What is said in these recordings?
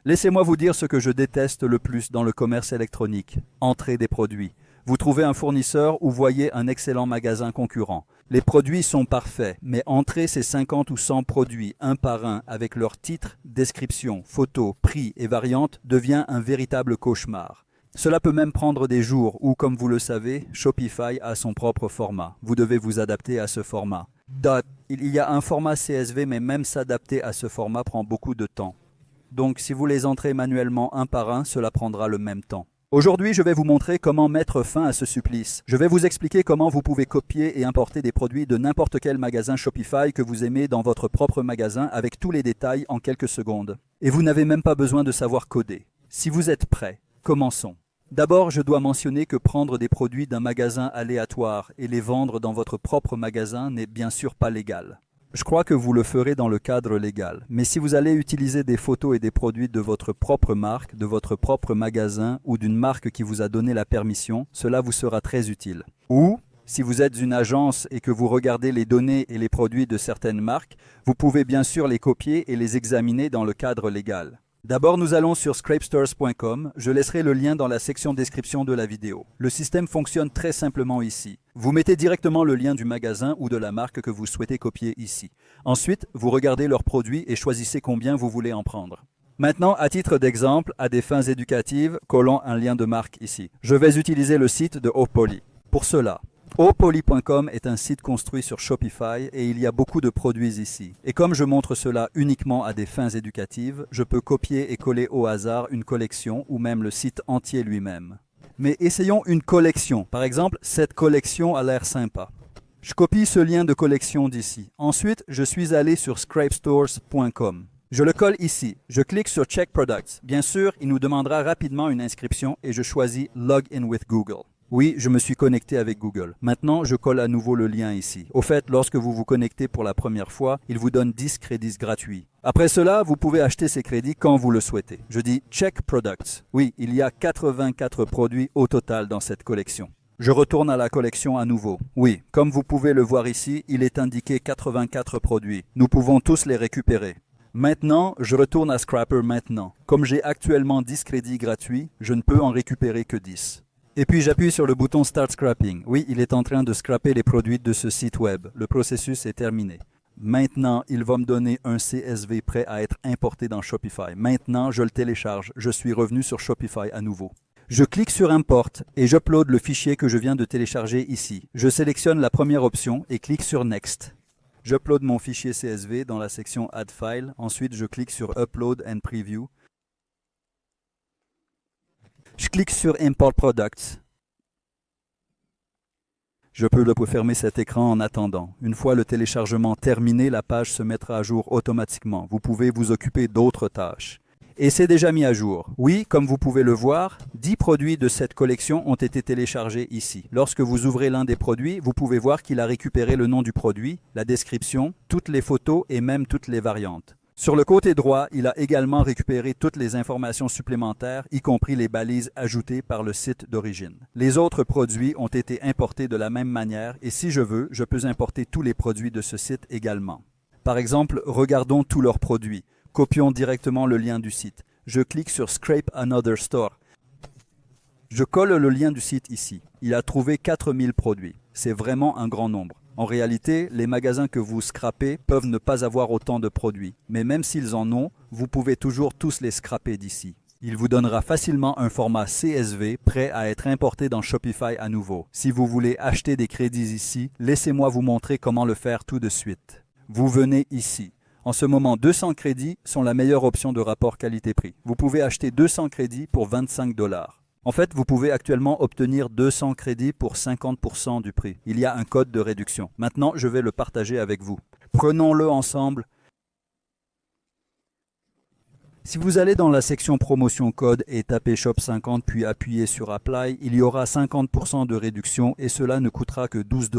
Laissez-moi vous dire ce que je déteste le plus dans le commerce électronique. Entrée des produits. Vous trouvez un fournisseur ou voyez un excellent magasin concurrent. Les produits sont parfaits, mais entrer ces 50 ou 100 produits un par un avec leurs titres, descriptions, photos, prix et variantes devient un véritable cauchemar. Cela peut même prendre des jours où, comme vous le savez, Shopify a son propre format. Vous devez vous adapter à ce format. Il y a un format CSV, mais même s'adapter à ce format prend beaucoup de temps. Donc, si vous les entrez manuellement un par un, cela prendra le même temps. Aujourd'hui, je vais vous montrer comment mettre fin à ce supplice. Je vais vous expliquer comment vous pouvez copier et importer des produits de n'importe quel magasin Shopify que vous aimez dans votre propre magasin avec tous les détails en quelques secondes. Et vous n'avez même pas besoin de savoir coder. Si vous êtes prêts, commençons. D'abord, je dois mentionner que prendre des produits d'un magasin aléatoire et les vendre dans votre propre magasin n'est bien sûr pas légal. Je crois que vous le ferez dans le cadre légal. Mais si vous allez utiliser des photos et des produits de votre propre marque, de votre propre magasin ou d'une marque qui vous a donné la permission, cela vous sera très utile. Ou, si vous êtes une agence et que vous regardez les données et les produits de certaines marques, vous pouvez bien sûr les copier et les examiner dans le cadre légal. D'abord, nous allons sur scrapestores.com. Je laisserai le lien dans la section description de la vidéo. Le système fonctionne très simplement ici. Vous mettez directement le lien du magasin ou de la marque que vous souhaitez copier ici. Ensuite, vous regardez leurs produits et choisissez combien vous voulez en prendre. Maintenant, à titre d'exemple, à des fins éducatives, collons un lien de marque ici. Je vais utiliser le site de Opoly. Pour cela, Opoly.com est un site construit sur Shopify et il y a beaucoup de produits ici. Et comme je montre cela uniquement à des fins éducatives, je peux copier et coller au hasard une collection ou même le site entier lui-même. Mais essayons une collection. Par exemple, cette collection a l'air sympa. Je copie ce lien de collection d'ici. Ensuite, je suis allé sur scrapestores.com. Je le colle ici. Je clique sur Check Products. Bien sûr, il nous demandera rapidement une inscription et je choisis Log in with Google. Oui, je me suis connecté avec Google. Maintenant, je colle à nouveau le lien ici. Au fait, lorsque vous vous connectez pour la première fois, il vous donne 10 crédits gratuits. Après cela, vous pouvez acheter ces crédits quand vous le souhaitez. Je dis Check Products. Oui, il y a 84 produits au total dans cette collection. Je retourne à la collection à nouveau. Oui, comme vous pouvez le voir ici, il est indiqué 84 produits. Nous pouvons tous les récupérer. Maintenant, je retourne à Scrapper maintenant. Comme j'ai actuellement 10 crédits gratuits, je ne peux en récupérer que 10. Et puis j'appuie sur le bouton Start Scrapping. Oui, il est en train de scraper les produits de ce site web. Le processus est terminé. Maintenant, il va me donner un CSV prêt à être importé dans Shopify. Maintenant, je le télécharge. Je suis revenu sur Shopify à nouveau. Je clique sur Import et j'upload le fichier que je viens de télécharger ici. Je sélectionne la première option et clique sur Next. J'upload mon fichier CSV dans la section Add File. Ensuite, je clique sur Upload and Preview. Je clique sur Import Products. Je peux fermer cet écran en attendant. Une fois le téléchargement terminé, la page se mettra à jour automatiquement. Vous pouvez vous occuper d'autres tâches. Et c'est déjà mis à jour. Oui, comme vous pouvez le voir, 10 produits de cette collection ont été téléchargés ici. Lorsque vous ouvrez l'un des produits, vous pouvez voir qu'il a récupéré le nom du produit, la description, toutes les photos et même toutes les variantes. Sur le côté droit, il a également récupéré toutes les informations supplémentaires, y compris les balises ajoutées par le site d'origine. Les autres produits ont été importés de la même manière et si je veux, je peux importer tous les produits de ce site également. Par exemple, regardons tous leurs produits. Copions directement le lien du site. Je clique sur Scrape Another Store. Je colle le lien du site ici. Il a trouvé 4000 produits. C'est vraiment un grand nombre. En réalité, les magasins que vous scrapez peuvent ne pas avoir autant de produits. Mais même s'ils en ont, vous pouvez toujours tous les scraper d'ici. Il vous donnera facilement un format CSV prêt à être importé dans Shopify à nouveau. Si vous voulez acheter des crédits ici, laissez-moi vous montrer comment le faire tout de suite. Vous venez ici. En ce moment, 200 crédits sont la meilleure option de rapport qualité-prix. Vous pouvez acheter 200 crédits pour 25 $. En fait, vous pouvez actuellement obtenir 200 crédits pour 50% du prix. Il y a un code de réduction. Maintenant, je vais le partager avec vous. Prenons-le ensemble. Si vous allez dans la section promotion code et tapez Shop 50 puis appuyez sur Apply, il y aura 50% de réduction et cela ne coûtera que 12 $.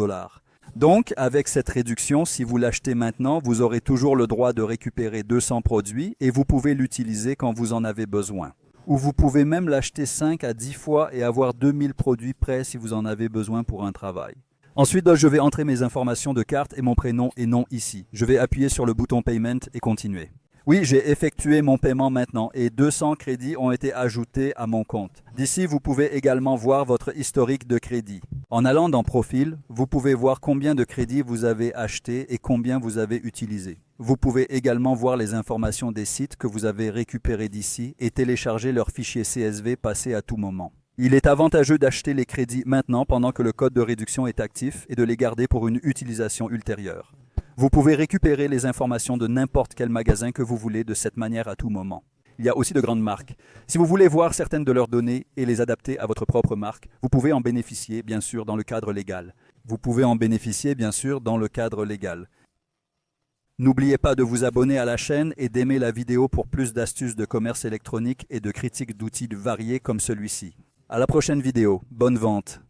Donc, avec cette réduction, si vous l'achetez maintenant, vous aurez toujours le droit de récupérer 200 produits et vous pouvez l'utiliser quand vous en avez besoin. Ou vous pouvez même l'acheter 5 à 10 fois et avoir 2000 produits prêts si vous en avez besoin pour un travail. Ensuite, je vais entrer mes informations de carte et mon prénom et nom ici. Je vais appuyer sur le bouton Payment et continuer. Oui, j'ai effectué mon paiement maintenant et 200 crédits ont été ajoutés à mon compte. D'ici, vous pouvez également voir votre historique de crédit. En allant dans Profil, vous pouvez voir combien de crédits vous avez acheté et combien vous avez utilisé. Vous pouvez également voir les informations des sites que vous avez récupérés d'ici et télécharger leurs fichiers CSV passés à tout moment. Il est avantageux d'acheter les crédits maintenant pendant que le code de réduction est actif et de les garder pour une utilisation ultérieure. Vous pouvez récupérer les informations de n'importe quel magasin que vous voulez de cette manière à tout moment. Il y a aussi de grandes marques. Si vous voulez voir certaines de leurs données et les adapter à votre propre marque, vous pouvez en bénéficier, bien sûr, dans le cadre légal. N'oubliez pas de vous abonner à la chaîne et d'aimer la vidéo pour plus d'astuces de commerce électronique et de critiques d'outils variés comme celui-ci. À la prochaine vidéo. Bonne vente!